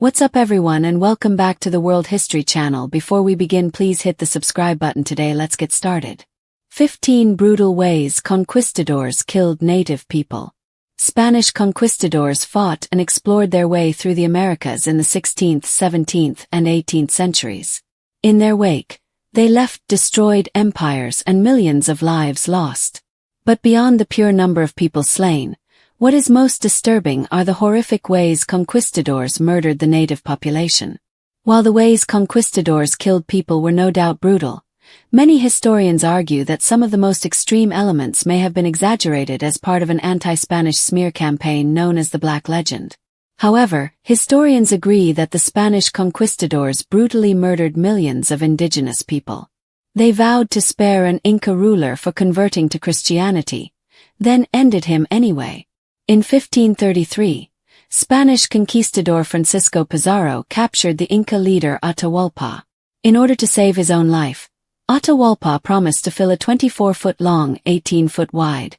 What's up everyone and welcome back to the World History Channel. Before we begin, please hit the subscribe button today. Let's get started. 15 brutal ways conquistadors killed native people. Spanish conquistadors fought and explored their way through the Americas in the 16th, 17th, and 18th centuries. In their wake, they left destroyed empires and millions of lives lost. But beyond the pure number of people slain, what is most disturbing are the horrific ways conquistadors murdered the native population. While the ways conquistadors killed people were no doubt brutal, many historians argue that some of the most extreme elements may have been exaggerated as part of an anti-Spanish smear campaign known as the Black Legend. However, historians agree that the Spanish conquistadors brutally murdered millions of indigenous people. They vowed to spare an Inca ruler for converting to Christianity, then ended him anyway. In 1533, Spanish conquistador Francisco Pizarro captured the Inca leader Atahualpa. In order to save his own life, Atahualpa promised to fill a 24-foot-long, 18-foot-wide,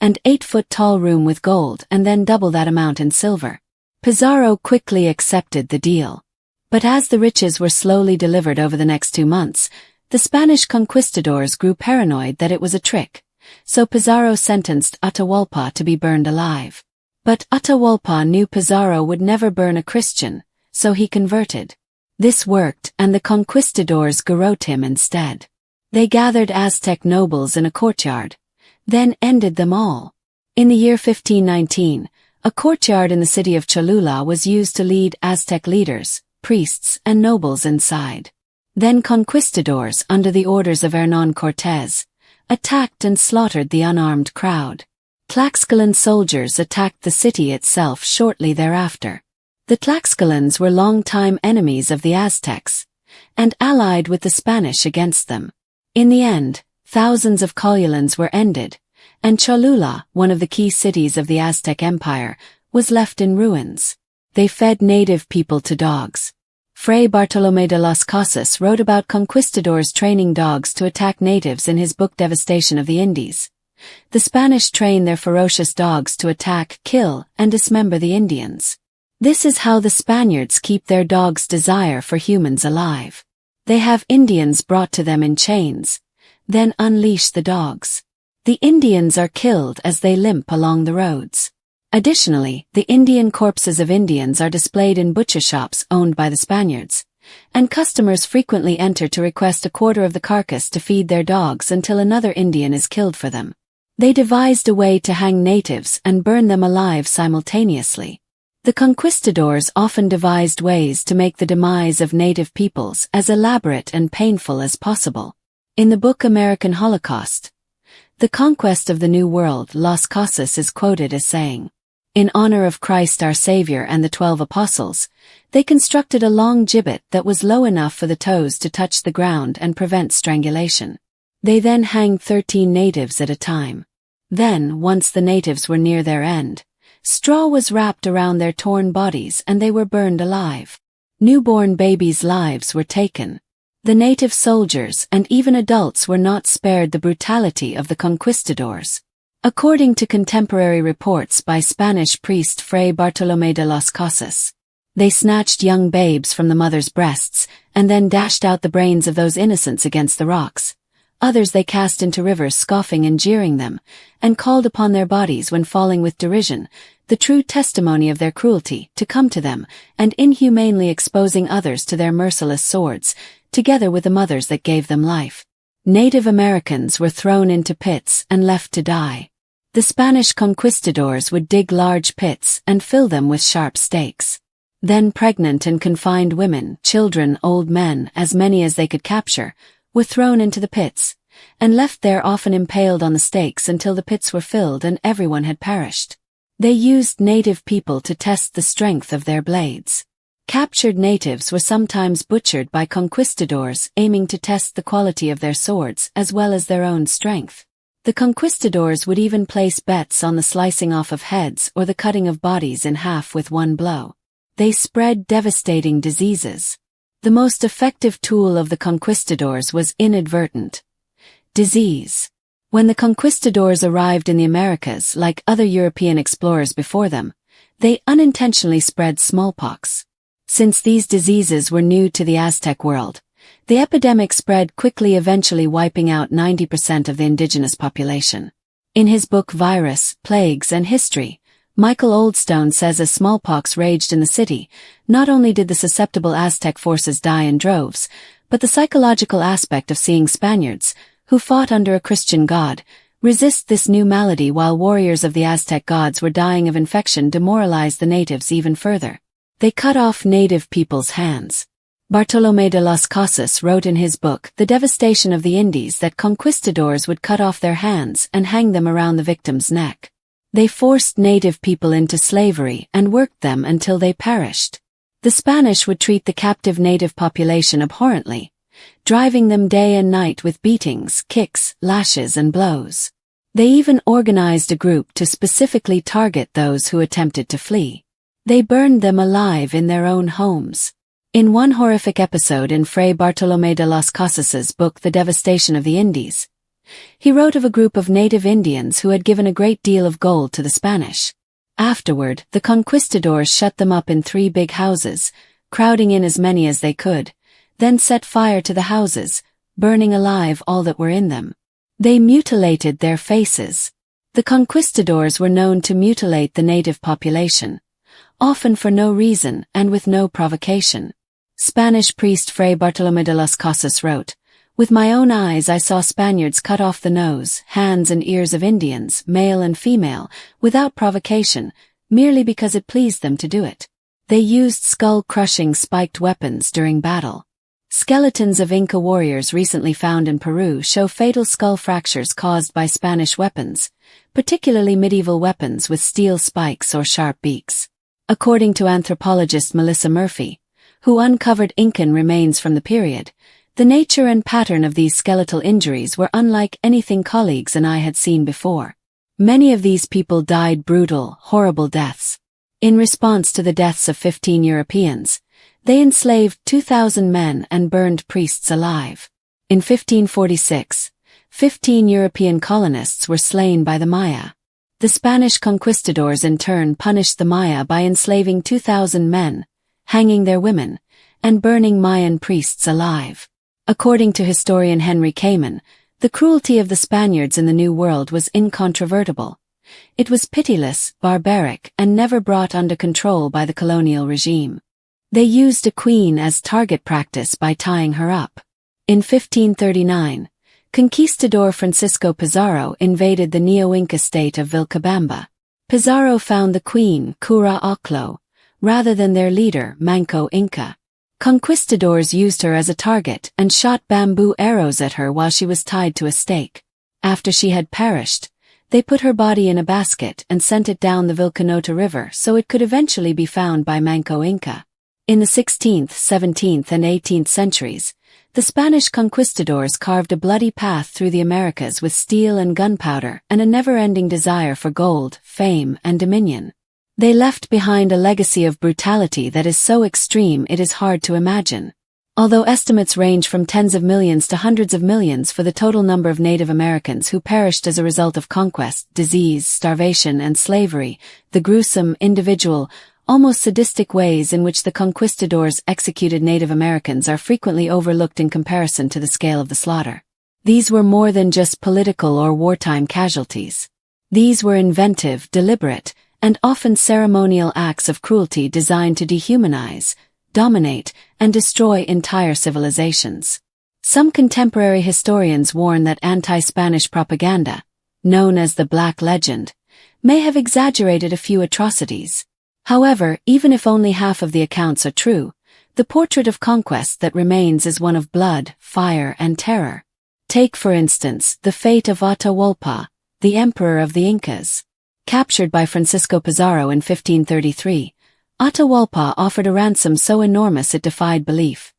and 8-foot-tall room with gold and then double that amount in silver. Pizarro quickly accepted the deal. But as the riches were slowly delivered over the next 2 months, the Spanish conquistadors grew paranoid that it was a trick. So Pizarro sentenced Atahualpa to be burned alive. But Atahualpa knew Pizarro would never burn a Christian, so he converted. This worked, and the conquistadors garroted him instead. They gathered Aztec nobles in a courtyard, then ended them all. In the year 1519, a courtyard in the city of Cholula was used to lead Aztec leaders, priests, and nobles inside. Then conquistadors, under the orders of Hernán Cortés, attacked and slaughtered the unarmed crowd. Tlaxcalan soldiers attacked the city itself shortly thereafter. The Tlaxcalans were longtime enemies of the Aztecs, and allied with the Spanish against them. In the end, thousands of Colulans were ended, and Cholula, one of the key cities of the Aztec Empire, was left in ruins. They fed native people to dogs. Fray Bartolomé de las Casas wrote about conquistadors training dogs to attack natives in his book Devastation of the Indies. The Spanish trained their ferocious dogs to attack, kill, and dismember the Indians. This is how the Spaniards keep their dogs' desire for humans alive. They have Indians brought to them in chains, then unleash the dogs. The Indians are killed as they limp along the roads. Additionally, the Indian corpses of Indians are displayed in butcher shops owned by the Spaniards, and customers frequently enter to request a quarter of the carcass to feed their dogs until another Indian is killed for them. They devised a way to hang natives and burn them alive simultaneously. The conquistadors often devised ways to make the demise of native peoples as elaborate and painful as possible. In the book American Holocaust, The Conquest of the New World, Las Casas is quoted as saying, "In honor of Christ our Savior and the 12 apostles, they constructed a long gibbet that was low enough for the toes to touch the ground and prevent strangulation. They then hanged 13 natives at a time. Then, once the natives were near their end, straw was wrapped around their torn bodies and they were burned alive. Newborn babies' lives were taken. The native soldiers and even adults were not spared the brutality of the conquistadors." According to contemporary reports by Spanish priest Fray Bartolomé de las Casas, they snatched young babes from the mother's breasts and then dashed out the brains of those innocents against the rocks. Others they cast into rivers, scoffing and jeering them, and called upon their bodies when falling with derision, the true testimony of their cruelty, to come to them, and inhumanely exposing others to their merciless swords, together with the mothers that gave them life. Native Americans were thrown into pits and left to die. The Spanish conquistadors would dig large pits and fill them with sharp stakes. Then pregnant and confined women, children, old men, as many as they could capture, were thrown into the pits, and left there often impaled on the stakes until the pits were filled and everyone had perished. They used native people to test the strength of their blades. Captured natives were sometimes butchered by conquistadors aiming to test the quality of their swords as well as their own strength. The conquistadors would even place bets on the slicing off of heads or the cutting of bodies in half with one blow. They spread devastating diseases. The most effective tool of the conquistadors was inadvertent disease. When the conquistadors arrived in the Americas, like other European explorers before them, they unintentionally spread smallpox. Since these diseases were new to the Aztec world, the epidemic spread quickly, eventually wiping out 90% of the indigenous population. In his book Virus, Plagues and History, Michael Oldstone says as smallpox raged in the city, not only did the susceptible Aztec forces die in droves, but the psychological aspect of seeing Spaniards, who fought under a Christian god, resist this new malady while warriors of the Aztec gods were dying of infection demoralized the natives even further. They cut off native people's hands. Bartolomé de las Casas wrote in his book The Devastation of the Indies that conquistadors would cut off their hands and hang them around the victim's neck. They forced native people into slavery and worked them until they perished. The Spanish would treat the captive native population abhorrently, driving them day and night with beatings, kicks, lashes and blows. They even organized a group to specifically target those who attempted to flee. They burned them alive in their own homes. In one horrific episode in Fray Bartolomé de las Casas's book The Devastation of the Indies, he wrote of a group of native Indians who had given a great deal of gold to the Spanish. Afterward, the conquistadors shut them up in 3 big houses, crowding in as many as they could, then set fire to the houses, burning alive all that were in them. They mutilated their faces. The conquistadors were known to mutilate the native population, often for no reason and with no provocation. Spanish priest Fray Bartolomé de las Casas wrote, "With my own eyes I saw Spaniards cut off the nose, hands and ears of Indians, male and female, without provocation, merely because it pleased them to do it. They used skull-crushing spiked weapons during battle." Skeletons of Inca warriors recently found in Peru show fatal skull fractures caused by Spanish weapons, particularly medieval weapons with steel spikes or sharp beaks. According to anthropologist Melissa Murphy, who uncovered Incan remains from the period, the nature and pattern of these skeletal injuries were unlike anything colleagues and I had seen before. Many of these people died brutal, horrible deaths. In response to the deaths of 15 Europeans, they enslaved 2,000 men and burned priests alive. In 1546, 15 European colonists were slain by the Maya. The Spanish conquistadors in turn punished the Maya by enslaving 2,000 men, hanging their women, and burning Mayan priests alive. According to historian Henry Kamen, the cruelty of the Spaniards in the New World was incontrovertible. It was pitiless, barbaric, and never brought under control by the colonial regime. They used a queen as target practice by tying her up. In 1539, Conquistador Francisco Pizarro invaded the Neo-Inca state of Vilcabamba. Pizarro found the queen, Cura Oclo, rather than their leader, Manco Inca. Conquistadors used her as a target and shot bamboo arrows at her while she was tied to a stake. After she had perished, they put her body in a basket and sent it down the Vilcanota River so it could eventually be found by Manco Inca. In the 16th, 17th and 18th centuries, the Spanish conquistadors carved a bloody path through the Americas with steel and gunpowder and a never-ending desire for gold, fame, and dominion. They left behind a legacy of brutality that is so extreme it is hard to imagine. Although estimates range from tens of millions to hundreds of millions for the total number of Native Americans who perished as a result of conquest, disease, starvation, and slavery, the gruesome, individual, almost sadistic ways in which the conquistadors executed Native Americans are frequently overlooked in comparison to the scale of the slaughter. These were more than just political or wartime casualties. These were inventive, deliberate, and often ceremonial acts of cruelty designed to dehumanize, dominate, and destroy entire civilizations. Some contemporary historians warn that anti-Spanish propaganda, known as the Black Legend, may have exaggerated a few atrocities. However, even if only half of the accounts are true, the portrait of conquest that remains is one of blood, fire, and terror. Take, for instance, the fate of Atahualpa, the emperor of the Incas. Captured by Francisco Pizarro in 1533, Atahualpa offered a ransom so enormous it defied belief.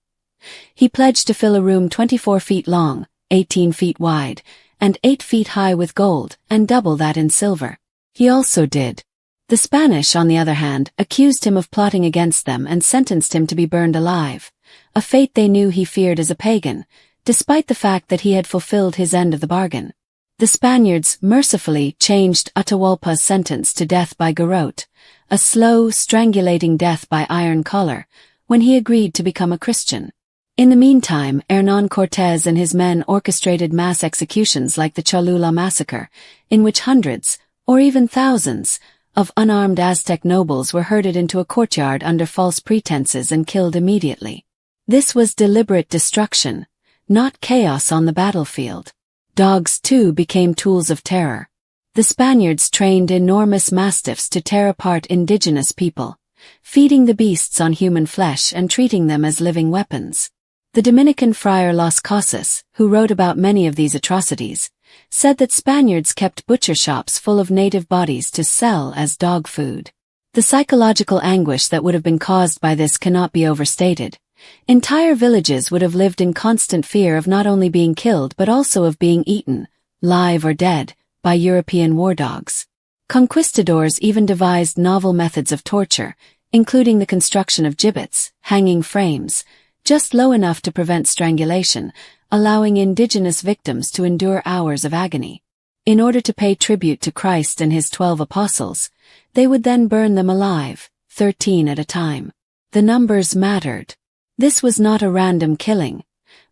He pledged to fill a room 24 feet long, 18 feet wide, and 8 feet high with gold, and double that in silver. He also did. The Spanish, on the other hand, accused him of plotting against them and sentenced him to be burned alive, a fate they knew he feared as a pagan, despite the fact that he had fulfilled his end of the bargain. The Spaniards mercifully changed Atahualpa's sentence to death by garrote, a slow, strangulating death by iron collar, when he agreed to become a Christian. In the meantime, Hernán Cortés and his men orchestrated mass executions like the Cholula massacre, in which hundreds, or even thousands, of unarmed Aztec nobles were herded into a courtyard under false pretenses and killed immediately. This was deliberate destruction, not chaos on the battlefield. Dogs, too, became tools of terror. The Spaniards trained enormous mastiffs to tear apart indigenous people, feeding the beasts on human flesh and treating them as living weapons. The Dominican friar Las Casas, who wrote about many of these atrocities, said that Spaniards kept butcher shops full of native bodies to sell as dog food. The psychological anguish that would have been caused by this cannot be overstated. Entire villages would have lived in constant fear of not only being killed but also of being eaten, live or dead, by European war dogs. Conquistadors even devised novel methods of torture, including the construction of gibbets, hanging frames, just low enough to prevent strangulation, allowing indigenous victims to endure hours of agony. In order to pay tribute to Christ and his 12 apostles, they would then burn them alive, 13 at a time. The numbers mattered. This was not a random killing.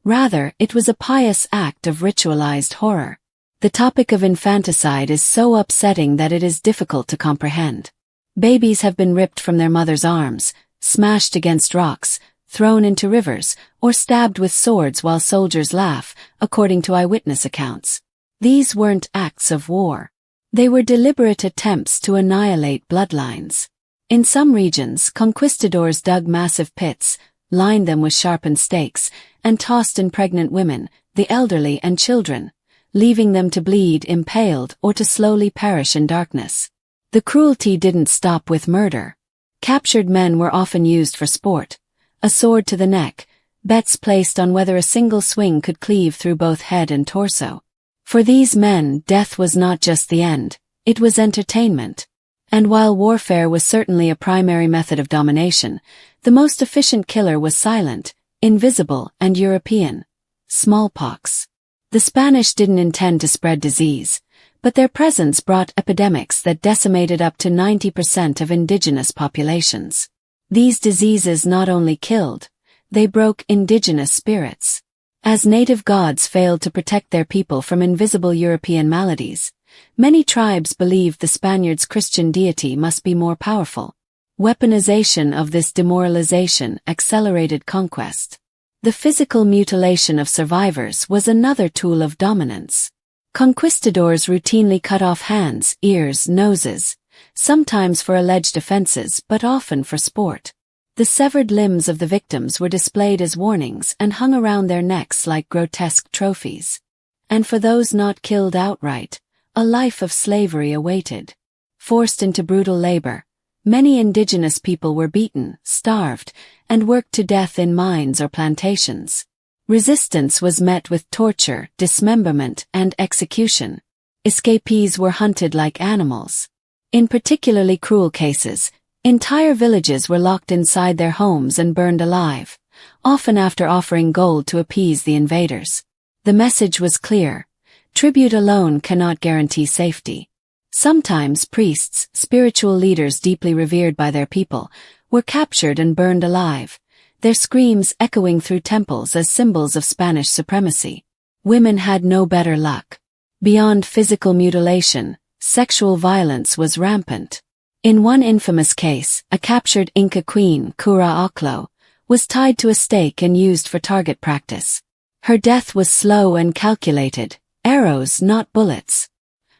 Rather, it was a pious act of ritualized horror. The topic of infanticide is so upsetting that it is difficult to comprehend. Babies have been ripped from their mother's arms, smashed against rocks, thrown into rivers, or stabbed with swords while soldiers laugh, according to eyewitness accounts. These weren't acts of war. They were deliberate attempts to annihilate bloodlines. In some regions, conquistadors dug massive pits, lined them with sharpened stakes, and tossed in pregnant women, the elderly and children, leaving them to bleed impaled or to slowly perish in darkness. The cruelty didn't stop with murder. Captured men were often used for sport. A sword to the neck, bets placed on whether a single swing could cleave through both head and torso. For these men, death was not just the end, it was entertainment. And while warfare was certainly a primary method of domination, the most efficient killer was silent, invisible, and European. Smallpox. The Spanish didn't intend to spread disease, but their presence brought epidemics that decimated up to 90% of indigenous populations. These diseases not only killed, they broke indigenous spirits. As native gods failed to protect their people from invisible European maladies, many tribes believed the Spaniards' Christian deity must be more powerful. Weaponization of this demoralization accelerated conquest. The physical mutilation of survivors was another tool of dominance. Conquistadors routinely cut off hands, ears, noses, sometimes for alleged offenses but often for sport. The severed limbs of the victims were displayed as warnings and hung around their necks like grotesque trophies. And for those not killed outright, a life of slavery awaited. Forced into brutal labor, many indigenous people were beaten, starved, and worked to death in mines or plantations. Resistance was met with torture, dismemberment, and execution. Escapees were hunted like animals. In particularly cruel cases, entire villages were locked inside their homes and burned alive, often after offering gold to appease the invaders. The message was clear: tribute alone cannot guarantee safety. Sometimes priests, spiritual leaders deeply revered by their people, were captured and burned alive, their screams echoing through temples as symbols of Spanish supremacy. Women had no better luck. Beyond physical mutilation, sexual violence was rampant. In one infamous case, a captured Inca queen, Cura Oclo, was tied to a stake and used for target practice. Her death was slow and calculated, arrows not bullets.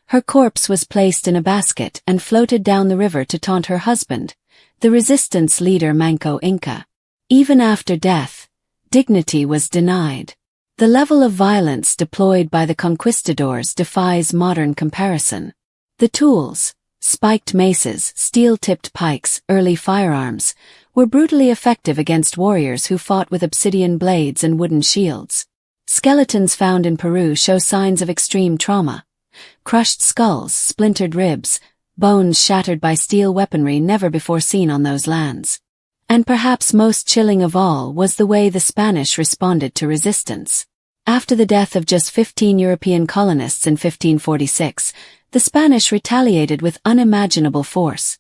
Her corpse was placed in a basket and floated down the river to taunt her husband, the resistance leader Manco Inca. Even after death, dignity was denied. The level of violence deployed by the conquistadors defies modern comparison. The tools, spiked maces, steel-tipped pikes, early firearms, were brutally effective against warriors who fought with obsidian blades and wooden shields. Skeletons found in Peru show signs of extreme trauma. Crushed skulls, splintered ribs, bones shattered by steel weaponry never before seen on those lands. And perhaps most chilling of all was the way the Spanish responded to resistance. After the death of just 15 European colonists in 1546, the Spanish retaliated with unimaginable force.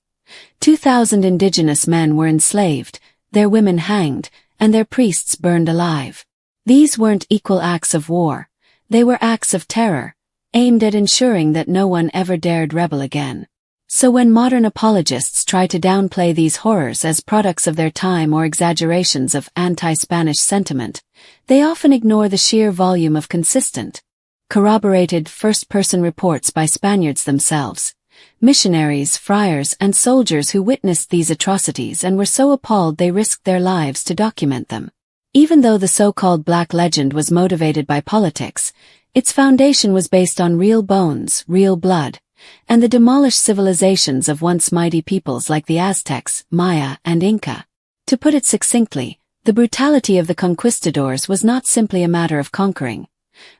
2,000 indigenous men were enslaved, their women hanged, and their priests burned alive. These weren't equal acts of war. They were acts of terror, aimed at ensuring that no one ever dared rebel again. So when modern apologists try to downplay these horrors as products of their time or exaggerations of anti-Spanish sentiment, they often ignore the sheer volume of consistent, corroborated first-person reports by Spaniards themselves, missionaries, friars, and soldiers who witnessed these atrocities and were so appalled they risked their lives to document them. Even though the so-called Black Legend was motivated by politics, its foundation was based on real bones, real blood, and the demolished civilizations of once mighty peoples like the Aztecs, Maya, and Inca. To put it succinctly, the brutality of the conquistadors was not simply a matter of conquering.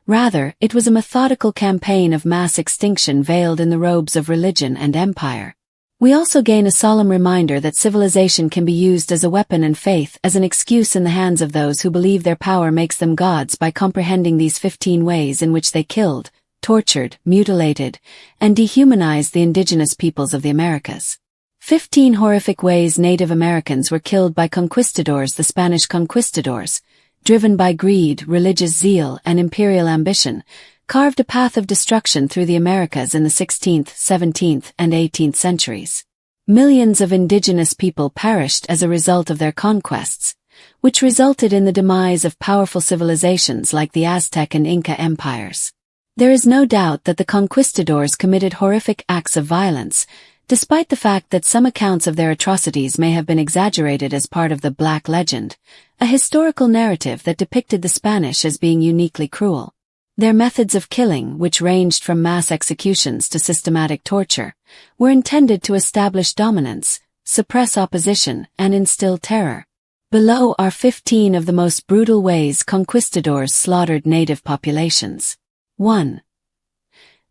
Rather, it was a methodical campaign of mass extinction veiled in the robes of religion and empire. We also gain a solemn reminder that civilization can be used as a weapon and faith as an excuse in the hands of those who believe their power makes them gods by comprehending these 15 ways in which they killed, tortured, mutilated, and dehumanized the indigenous peoples of the Americas. 15 horrific ways Native Americans were killed by conquistadors. The Spanish conquistadors, driven by greed, religious zeal, and imperial ambition, carved a path of destruction through the Americas in the 16th, 17th, and 18th centuries. Millions of indigenous people perished as a result of their conquests, which resulted in the demise of powerful civilizations like the Aztec and Inca empires. There is no doubt that the conquistadors committed horrific acts of violence, despite the fact that some accounts of their atrocities may have been exaggerated as part of the Black Legend, a historical narrative that depicted the Spanish as being uniquely cruel. Their methods of killing, which ranged from mass executions to systematic torture, were intended to establish dominance, suppress opposition, and instill terror. Below are 15 of the most brutal ways conquistadors slaughtered native populations. 1.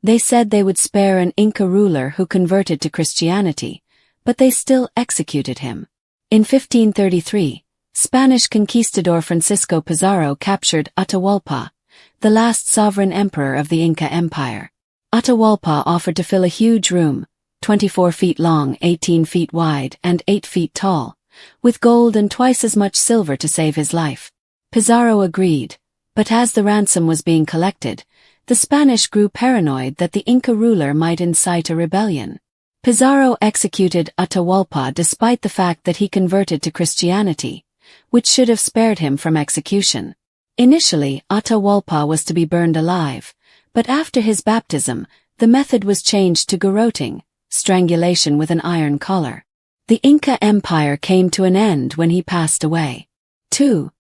They said they would spare an Inca ruler who converted to Christianity, but they still executed him. In 1533, Spanish conquistador Francisco Pizarro captured Atahualpa, the last sovereign emperor of the Inca Empire. Atahualpa offered to fill a huge room, 24 feet long, 18 feet wide, and 8 feet tall, with gold and twice as much silver to save his life. Pizarro agreed, but as the ransom was being collected, the Spanish grew paranoid that the Inca ruler might incite a rebellion. Pizarro executed Atahualpa despite the fact that he converted to Christianity, which should have spared him from execution. Initially, Atahualpa was to be burned alive, but after his baptism, the method was changed to garroting, strangulation with an iron collar. The Inca Empire came to an end when he passed away. 2.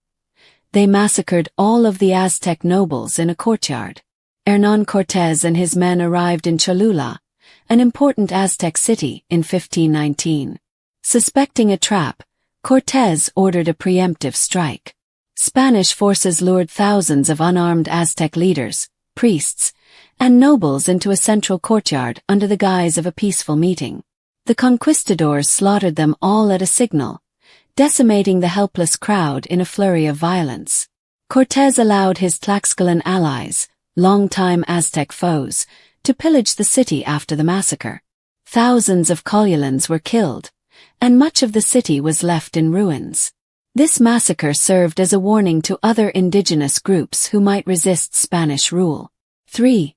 They massacred all of the Aztec nobles in a courtyard. Hernán Cortés and his men arrived in Cholula, an important Aztec city, in 1519. Suspecting a trap, Cortés ordered a preemptive strike. Spanish forces lured thousands of unarmed Aztec leaders, priests, and nobles into a central courtyard under the guise of a peaceful meeting. The conquistadors slaughtered them all at a signal, decimating the helpless crowd in a flurry of violence. Cortés allowed his Tlaxcalan allies, longtime Aztec foes, to pillage the city after the massacre. Thousands of Colulans were killed, and much of the city was left in ruins. This massacre served as a warning to other indigenous groups who might resist Spanish rule. 3.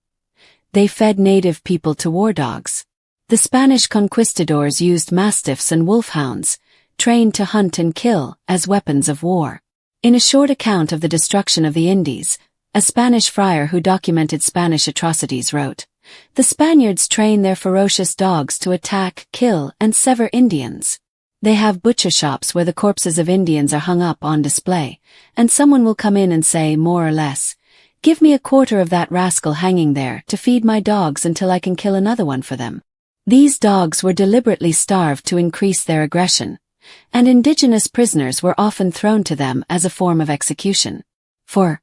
They fed native people to war dogs. The Spanish conquistadors used mastiffs and wolfhounds, trained to hunt and kill, as weapons of war. In a short account of the destruction of the Indies, a Spanish friar who documented Spanish atrocities wrote, "The Spaniards train their ferocious dogs to attack, kill, and sever Indians. They have butcher shops where the corpses of Indians are hung up on display, and someone will come in and say, more or less, 'Give me a quarter of that rascal hanging there to feed my dogs until I can kill another one for them.'" These dogs were deliberately starved to increase their aggression, and indigenous prisoners were often thrown to them as a form of execution. 4.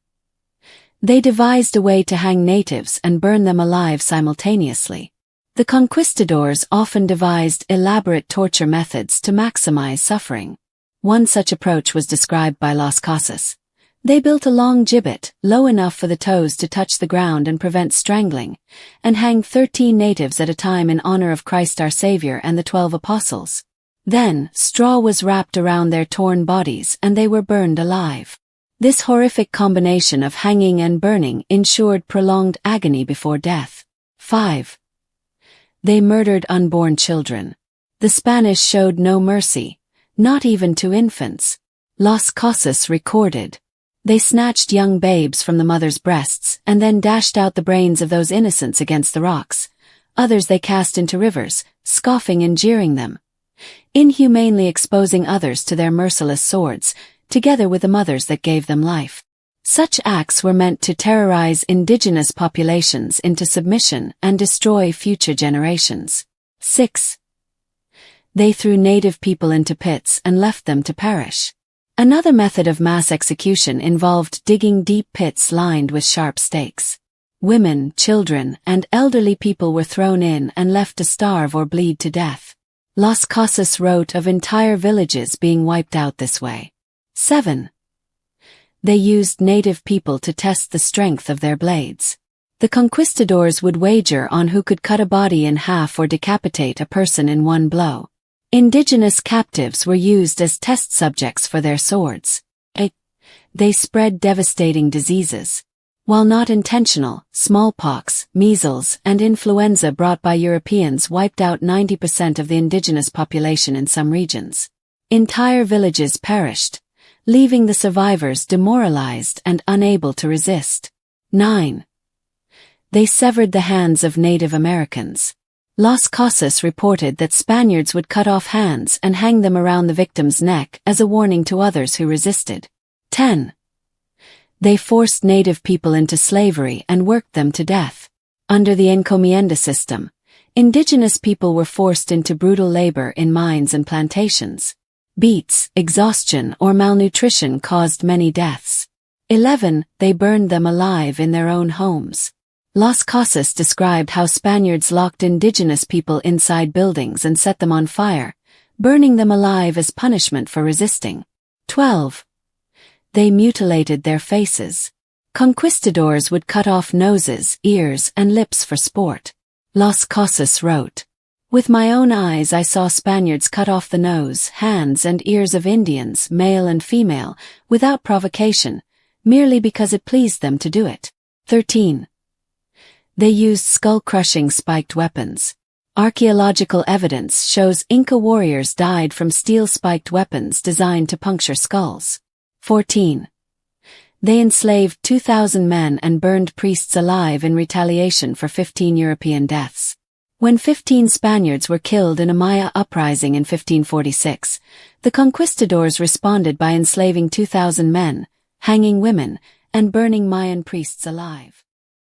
They devised a way to hang natives and burn them alive simultaneously. The conquistadors often devised elaborate torture methods to maximize suffering. One such approach was described by Las Casas. They built a long gibbet, low enough for the toes to touch the ground and prevent strangling, and hanged 13 natives at a time in honor of Christ our Savior and the 12 apostles. Then, straw was wrapped around their torn bodies and they were burned alive. This horrific combination of hanging and burning ensured prolonged agony before death. 5. They murdered unborn children. The Spanish showed no mercy, not even to infants. Las Casas recorded. They snatched young babes from the mother's breasts and then dashed out the brains of those innocents against the rocks. Others they cast into rivers, scoffing and jeering them, inhumanely exposing others to their merciless swords, together with the mothers that gave them life. Such acts were meant to terrorize indigenous populations into submission and destroy future generations. 6. They threw native people into pits and left them to perish. Another method of mass execution involved digging deep pits lined with sharp stakes. Women, children, and elderly people were thrown in and left to starve or bleed to death. Las Casas wrote of entire villages being wiped out this way. 7. They used native people to test the strength of their blades. The conquistadors would wager on who could cut a body in half or decapitate a person in one blow. Indigenous captives were used as test subjects for their swords. 8. They spread devastating diseases. While not intentional, smallpox, measles, and influenza brought by Europeans wiped out 90% of the indigenous population in some regions. Entire villages perished, leaving the survivors demoralized and unable to resist. 9. They severed the hands of Native Americans. Las Casas reported that Spaniards would cut off hands and hang them around the victim's neck as a warning to others who resisted. 10. They forced native people into slavery and worked them to death. Under the encomienda system, indigenous people were forced into brutal labor in mines and plantations. Beats, exhaustion, or malnutrition caused many deaths. 11. They burned them alive in their own homes. Las Casas described how Spaniards locked indigenous people inside buildings and set them on fire, burning them alive as punishment for resisting. 12. They mutilated their faces. Conquistadors would cut off noses, ears, and lips for sport. Las Casas wrote, "With my own eyes I saw Spaniards cut off the nose, hands, and ears of Indians, male and female, without provocation, merely because it pleased them to do it." 13. They used skull-crushing spiked weapons. Archaeological evidence shows Inca warriors died from steel-spiked weapons designed to puncture skulls. 14. They enslaved 2,000 men and burned priests alive in retaliation for 15 European deaths. When 15 Spaniards were killed in a Maya uprising in 1546, the conquistadors responded by enslaving 2,000 men, hanging women, and burning Mayan priests alive.